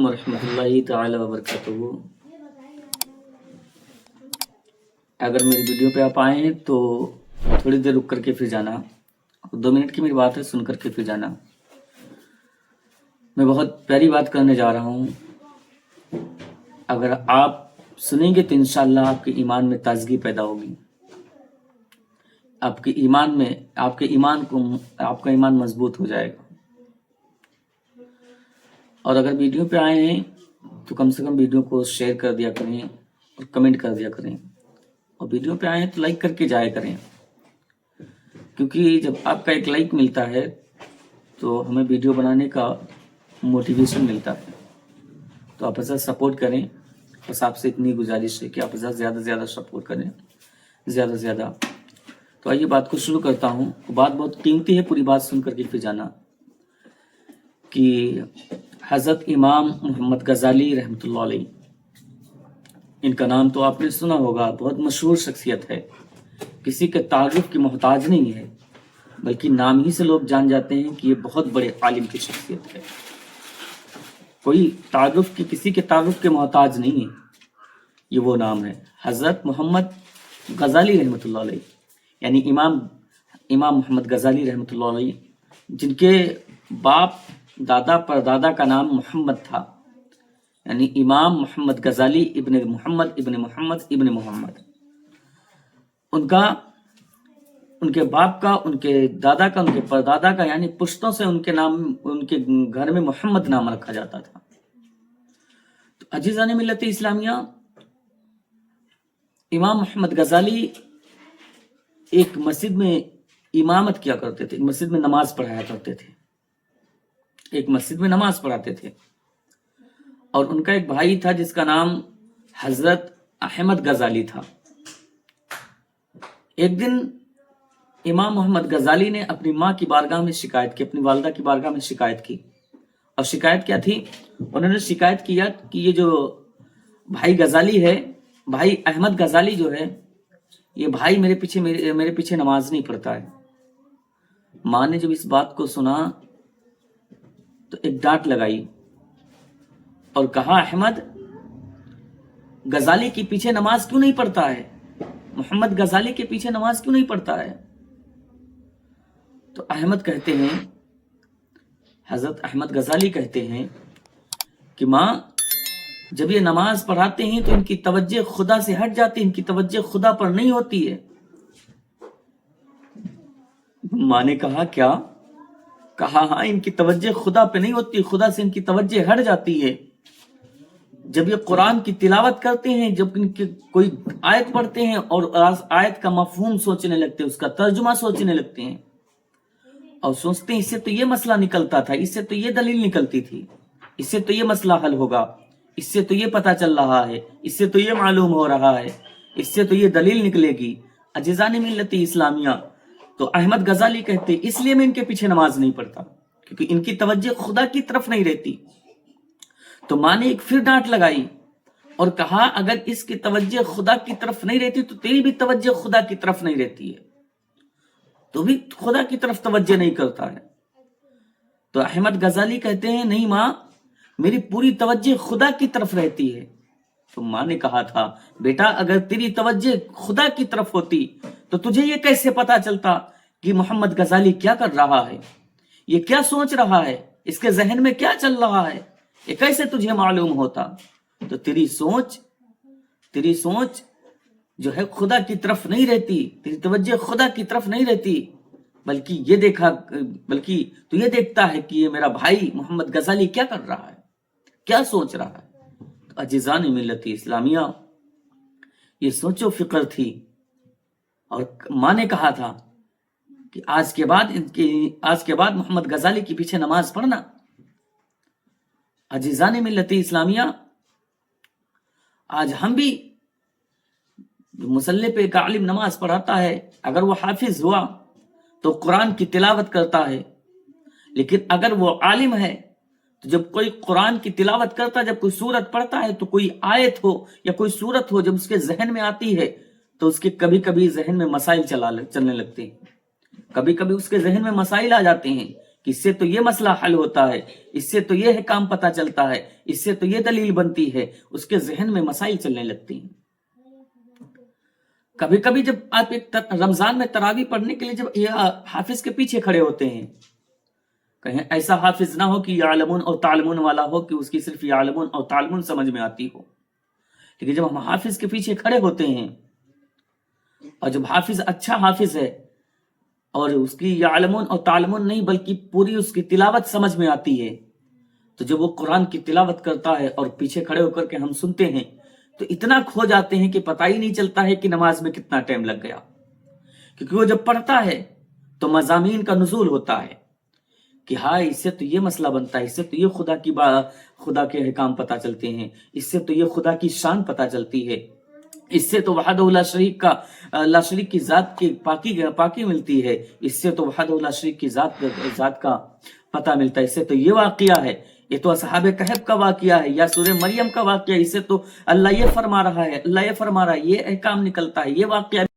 علیکم ورحمۃ اللہ تعالی وبرکاتہ۔ اگر میری ویڈیو پہ آپ آئے ہیں تو تھوڑی دیر رک کر کے پھر جانا، 2 منٹ کی میری بات ہے، سن کر کے پھر جانا۔ میں بہت پیاری بات کرنے جا رہا ہوں، اگر آپ سنیں گے تو انشاءاللہ آپ کے ایمان میں تازگی پیدا ہوگی، آپ کے ایمان کا ایمان مضبوط ہو جائے گا۔ اور اگر ویڈیو پہ آئے ہیں تو کم سے کم ویڈیو کو شیئر کر دیا کریں اور کمنٹ کر دیا کریں، اور ویڈیو پہ آئے ہیں تو لائک کر کے جایا کریں، کیونکہ جب آپ کا ایک لائک ملتا ہے تو ہمیں ویڈیو بنانے کا موٹیویشن ملتا ہے۔ تو آپ ایسا سپورٹ کریں، بس آپ سے اتنی گزارش ہے کہ آپ زیادہ سے زیادہ سپورٹ کریں، زیادہ سے زیادہ۔ تو آئیے بات کو شروع کرتا ہوں۔ بات بہت قیمتی ہے، پوری بات سن کر کے پھر جانا۔ کہ حضرت امام محمد غزالی رحمۃ اللہ علیہ، ان کا نام تو آپ نے سنا ہوگا، بہت مشہور شخصیت ہے، کسی کے تعارف کی محتاج نہیں ہے، بلکہ نام ہی سے لوگ جان جاتے ہیں کہ یہ بہت بڑے عالم کی شخصیت ہے۔ کوئی کسی کے تعارف کے محتاج نہیں ہے، یہ وہ نام ہے حضرت محمد غزالی رحمۃ اللہ علیہ، یعنی امام محمد غزالی رحمۃ اللہ علیہ، جن کے باپ دادا پر دادا کا نام محمد تھا، یعنی امام محمد غزالی ابن محمد ابن محمد ابن محمد۔ ان کے باپ کا، ان کے دادا کا، ان کے پردادا کا، یعنی پشتوں سے ان کے گھر میں محمد نام رکھا جاتا تھا۔ تو عزیزان ملت اسلامیہ، امام محمد غزالی ایک مسجد میں امامت کیا کرتے تھے، مسجد میں نماز پڑھایا کرتے تھے، ایک مسجد میں نماز پڑھاتے تھے، اور ان کا ایک بھائی تھا جس کا نام حضرت احمد غزالی تھا۔ ایک دن امام محمد غزالی نے اپنی ماں کی بارگاہ میں شکایت کی، اپنی والدہ کی بارگاہ میں شکایت کی، اور شکایت کیا تھی؟ انہوں نے شکایت کیا کہ یہ جو بھائی غزالی ہے، بھائی احمد غزالی جو ہے، یہ بھائی میرے پیچھے نماز نہیں پڑھتا ہے۔ ماں نے جب اس بات کو سنا تو ایک ڈانٹ لگائی اور کہا، احمد غزالی کے پیچھے نماز کیوں نہیں پڑھتا ہے؟ محمد غزالی کے پیچھے نماز کیوں نہیں پڑھتا ہے؟ تو احمد کہتے ہیں، حضرت احمد غزالی کہتے ہیں کہ ماں، جب یہ نماز پڑھاتے ہیں تو ان کی توجہ خدا سے ہٹ جاتی ہے، ان کی توجہ خدا پر نہیں ہوتی ہے۔ ماں نے کہا، کیا؟ کہا، ہاں، ان کی توجہ خدا پہ نہیں ہوتی، خدا سے ان کی توجہ ہٹ جاتی ہے۔ جب یہ قرآن کی تلاوت کرتے ہیں، جب ان کی کوئی آیت پڑھتے ہیں اور آیت کا مفہوم سوچنے لگتے ہیں، اس کا ترجمہ سوچنے لگتے ہیں، اور سوچتے ہیں اس سے تو یہ مسئلہ نکلتا تھا، اس سے تو یہ دلیل نکلتی تھی، اس سے تو یہ مسئلہ حل ہوگا، اس سے تو یہ پتہ چل رہا ہے، اس سے تو یہ معلوم ہو رہا ہے، اس سے تو یہ دلیل نکلے گی۔ عزیزان ملت اسلامیہ، تو احمد غزالی کہتے اس لیے میں ان کے پیچھے نماز نہیں پڑھتا، کیونکہ ان کی توجہ خدا کی طرف نہیں رہتی۔ تو ماں نے ایک پھر ڈانٹ لگائی اور کہا، اگر اس کی توجہ خدا کی طرف نہیں رہتی تو تیری بھی توجہ خدا کی طرف نہیں رہتی ہے، تو بھی خدا کی طرف توجہ نہیں کرتا ہے۔ تو احمد غزالی کہتے ہیں، نہیں ماں، میری پوری توجہ خدا کی طرف رہتی ہے۔ تو ماں نے کہا تھا، بیٹا، اگر تیری توجہ خدا کی طرف ہوتی تو تجھے یہ کیسے پتا چلتا کہ محمد غزالی کیا کر رہا ہے، یہ کیا سوچ رہا ہے، اس کے ذہن میں کیا چل رہا ہے، یہ کیسے تجھے معلوم ہوتا؟ تو تیری سوچ جو ہے خدا کی طرف نہیں رہتی، تیری توجہ خدا کی طرف نہیں رہتی، بلکہ تو یہ دیکھتا ہے کہ یہ میرا بھائی محمد غزالی کیا کر رہا ہے، کیا سوچ رہا ہے۔ تو عزیزان ملت اسلامیہ، یہ سوچ و فکر تھی، اور ماں نے کہا تھا کہ آج کے بعد محمد غزالی کے پیچھے نماز پڑھنا۔ عزیزان ملت اسلامیہ، آج ہم بھی مصلی پہ ایک عالم نماز پڑھاتا ہے، اگر وہ حافظ ہوا تو قرآن کی تلاوت کرتا ہے، لیکن اگر وہ عالم ہے تو جب کوئی قرآن کی تلاوت کرتا ہے، جب کوئی سورت پڑھتا ہے، تو کوئی آیت ہو یا کوئی سورت ہو جب اس کے ذہن میں آتی ہے تو اس کے کبھی کبھی ذہن میں مسائل چلنے لگتے ہیں، کبھی کبھی اس کے ذہن میں مسائل آ جاتے ہیں کہ اس سے تو یہ مسئلہ حل ہوتا ہے، اس سے تو یہ کام پتہ چلتا ہے، اس سے تو یہ دلیل بنتی ہے، اس کے ذہن میں مسائل چلنے لگتی ہیں۔ کبھی کبھی جب آپ ایک رمضان میں تراویح پڑھنے کے لیے جب حافظ کے پیچھے کھڑے ہوتے ہیں، کہیں ایسا حافظ نہ ہو کہ یعلمون اور تعلمون والا ہو کہ اس کی صرف یعلمون اور تعلمون سمجھ میں آتی ہو، لیکن جب ہم حافظ کے پیچھے کھڑے ہوتے ہیں اور جب حافظ اچھا حافظ ہے اور اس کی یعلمون اور تعلمون نہیں بلکہ پوری اس کی تلاوت سمجھ میں آتی ہے، تو جب وہ قرآن کی تلاوت کرتا ہے اور پیچھے کھڑے ہو کر کے ہم سنتے ہیں تو اتنا کھو جاتے ہیں کہ پتہ ہی نہیں چلتا ہے کہ نماز میں کتنا ٹائم لگ گیا، کیونکہ وہ جب پڑھتا ہے تو مضامین کا نزول ہوتا ہے کہ ہائے اس سے تو یہ مسئلہ بنتا ہے، اس سے تو یہ خدا کے احکام پتہ چلتے ہیں، اس سے تو یہ خدا کی شان پتہ چلتی ہے، اس سے تو وحدہ لا شریک کی ذات کی پاکی ملتی ہے، اس سے تو وحدہ لا شریک کی ذات کا پتہ ملتا ہے، اس سے تو یہ واقعہ ہے، یہ تو اصحاب کہف کا واقعہ ہے یا سورہ مریم کا واقعہ ہے، اس سے تو اللہ یہ فرما رہا ہے، اللہ یہ فرما رہا ہے، یہ احکام نکلتا ہے، یہ واقعہ